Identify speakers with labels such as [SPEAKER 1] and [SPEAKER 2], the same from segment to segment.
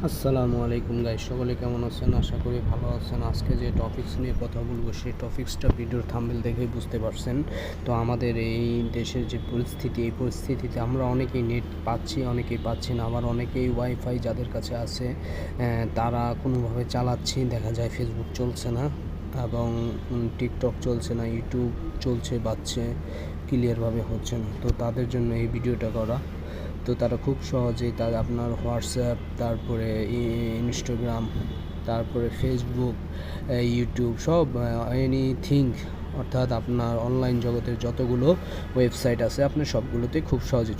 [SPEAKER 1] আসসালামু আলাইকুম গাইস, সকলে কেমন আছেন? আশা করি ভালো আছেন। আজকে যে টপিকস নিয়ে কথা বলবো সেই টপিকসটা ভিডিওর থাম্বনেল দেখেই বুঝতে পারছেন। তো আমাদের এই দেশের যে পরিস্থিতি, এই পরিস্থিতিতে আমরা অনেকেই নেট পাচ্ছি, অনেকেই পাচ্ছি না। আবার অনেকেই ওয়াইফাই যাদের কাছে আছে তারা কোনোভাবে চালাচ্ছি, দেখা যায় ফেসবুক চলছে না এবং টিকটক চলছে না, ইউটিউব চলছে বাজছে, ক্লিয়ারভাবে হচ্ছে না। তো তাদের জন্য এই ভিডিওটা করা। তো তারা খুব সহজেই আপনার হোয়াটসঅ্যাপ, তারপরে ইনস্টাগ্রাম, তারপরে ফেসবুক, ইউটিউব সব এনিথিং, অর্থাৎ আপনার অনলাইন জগতের যতগুলো ওয়েবসাইট আছে আপনি সবগুলোতেই খুব সহজে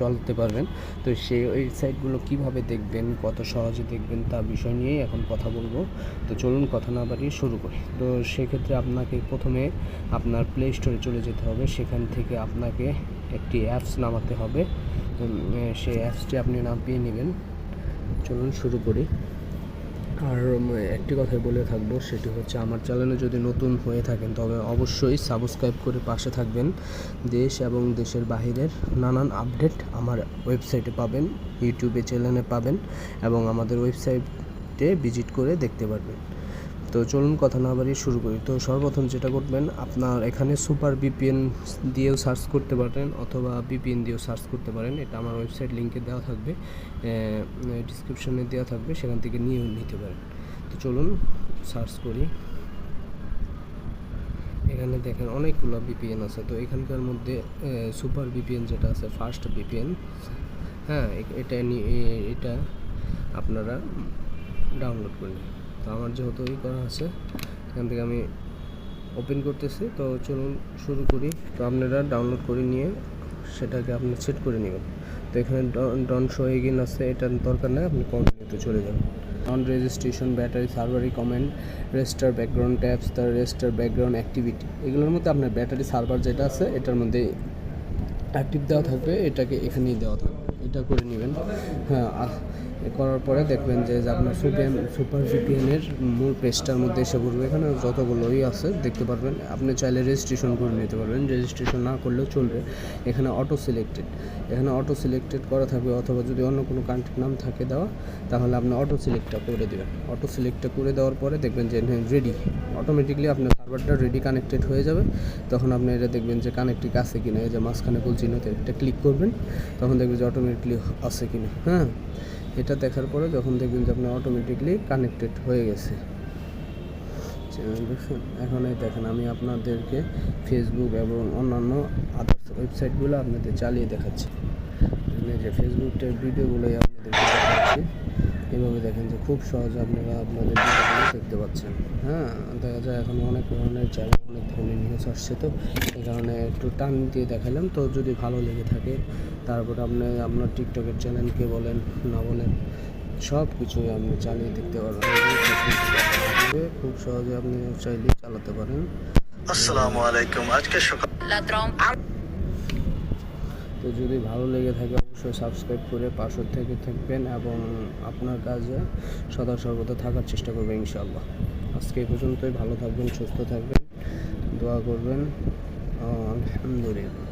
[SPEAKER 1] চলতে পারবেন। তো সেই ওয়েবসাইটগুলো কীভাবে দেখবেন, কত সহজে দেখবেন তা বিষয় নিয়েই এখন কথা বলবো। তো চলুন কথা না বাড়িয়ে শুরু করি। তো সেক্ষেত্রে আপনাকে প্রথমে আপনার প্লে স্টোরে চলে যেতে হবে। সেখান থেকে আপনাকে একটি অ্যাপস নামাতে হবে। সেই অ্যাপসটি আপনি নামিয়ে নেবেন। চলুন শুরু করি। আর একটি কথাই বলে থাকবো, সেটি হচ্ছে আমার চ্যানেলে যদি নতুন হয়ে থাকেন তবে অবশ্যই সাবস্ক্রাইব করে পাশে থাকবেন। দেশ এবং দেশের বাহিরের নানান আপডেট আমার ওয়েবসাইটে পাবেন, ইউটিউবে চ্যানেলে পাবেন এবং আমাদের ওয়েবসাইটে ভিজিট করে দেখতে পারবেন। তো চলুন কথা না বাড়িয়ে শুরু করি। তো সর্বপ্রথম যেটা করবেন, আপনার এখানে সুপার ভিপিএন দিয়েও সার্চ করতে পারেন অথবা ভিপিএন দিয়েও সার্চ করতে পারেন। এটা আমার ওয়েবসাইট লিঙ্কে দেওয়া থাকবে, ডিসক্রিপশনে দেওয়া থাকবে, সেখান থেকে নিয়েও নিতে পারেন। তো চলুন সার্চ করি। এখানে দেখেন অনেকগুলো ভিপিএন আছে। তো এখানকার মধ্যে সুপার ভিপিএন যেটা আছে, ফার্স্ট ভিপিএন, হ্যাঁ, এটা আপনারা ডাউনলোড করে নিন। তো আমার যেহেতু করা আছে, এখান থেকে আমি ওপেন করতেছি। তো চলুন শুরু করি। তো আপনারা ডাউনলোড করে নিয়ে সেটাকে আপনি সেট করে নেবেন। তো এখানে ডন শো এগেইন আছে, এটার দরকার নেই, আপনি কন্টিনিউতে চলে যাবেন। নন রেজিস্ট্রেশন, ব্যাটারি, সার্ভারি, কমেন্ট, রেজিস্টার ব্যাকগ্রাউন্ড ট্যাবস, তার রেজিস্টার ব্যাকগ্রাউন্ড অ্যাক্টিভিটি, এগুলোর মধ্যে আপনার ব্যাটারি সার্ভার যেটা আছে এটার মধ্যে অ্যাক্টিভ দেওয়া থাকবে, এটাকে এখানেই দেওয়া থাকবে, এটা করে নেবেন। হ্যাঁ, করার পরে দেখবেন যে আপনার সুপার ভিপিএনের মূল পেজটার মধ্যে এসে পড়বে। এখানে যতগুলোই আছে দেখতে পারবেন। আপনি চাইলে রেজিস্ট্রেশন করে নিতে পারবেন, রেজিস্ট্রেশন না করলেও চলবে। এখানে অটো সিলেক্টেড করা থাকবে, অথবা যদি অন্য কোনো কান্ট্রির নাম থাকে দেওয়া, তাহলে আপনি অটো সিলেক্টটা করে দেবেন। অটো সিলেক্টটা করে দেওয়ার পরে দেখবেন যে রেডি, অটোমেটিকলি আপনার সার্ভারটা রেডি, কানেক্টেড হয়ে যাবে। তখন আপনি এটা দেখবেন যে কানেক্টেড আছে কিনা, এই যে মাঝখানে গোল চিহ্নতে একটা ক্লিক করবেন, তখন দেখবেন যে অটোমেটিকলি আছে কিনা। হ্যাঁ, এটা দেখার পরে যখন দেখবেন যে আপনার অটোমেটিকলি কানেক্টেড হয়ে গেছে, দেখছেন। এখন এই দেখেন আমি আপনাদেরকে ফেসবুক এবং অন্যান্য আদার্স ওয়েবসাইটগুলো আপনাদের চালিয়ে দেখাচ্ছি। যে ফেসবুকের ভিডিওগুলোই আপনাদেরকে দেখাচ্ছি। এভাবে দেখেন যে খুব সহজে আপনারা আপনাদের ভিডিওগুলো দেখতে পাচ্ছেন। হ্যাঁ, দেখা যায় এখন অনেক ধরনের চ্যানেল, অনেক ধরনের নিউজ আসছে, তো এই কারণে একটু টান দিয়ে দেখালাম। তো যদি ভালো লেগে থাকে, তারপর আপনি আপনার টিকটকের চ্যানেলকে বলেন না বলেন, সব কিছুই আপনি চালিয়ে দেখতে পারবেন। খুব সহজে আপনি চাইলে চালাতে পারেন। আসসালামু আলাইকুম। আজকে সকাল। তো যদি ভালো লেগে থাকে অবশ্যই সাবস্ক্রাইব করে পাশে থেকে থাকবেন এবং আপনার কাজে সদা সর্বদা থাকার চেষ্টা করবেন ইনশাআল্লাহ। আজকে এই পর্যন্তই। ভালো থাকবেন, সুস্থ থাকবেন, দোয়া করবেন। আলহামদুলিল্লাহ।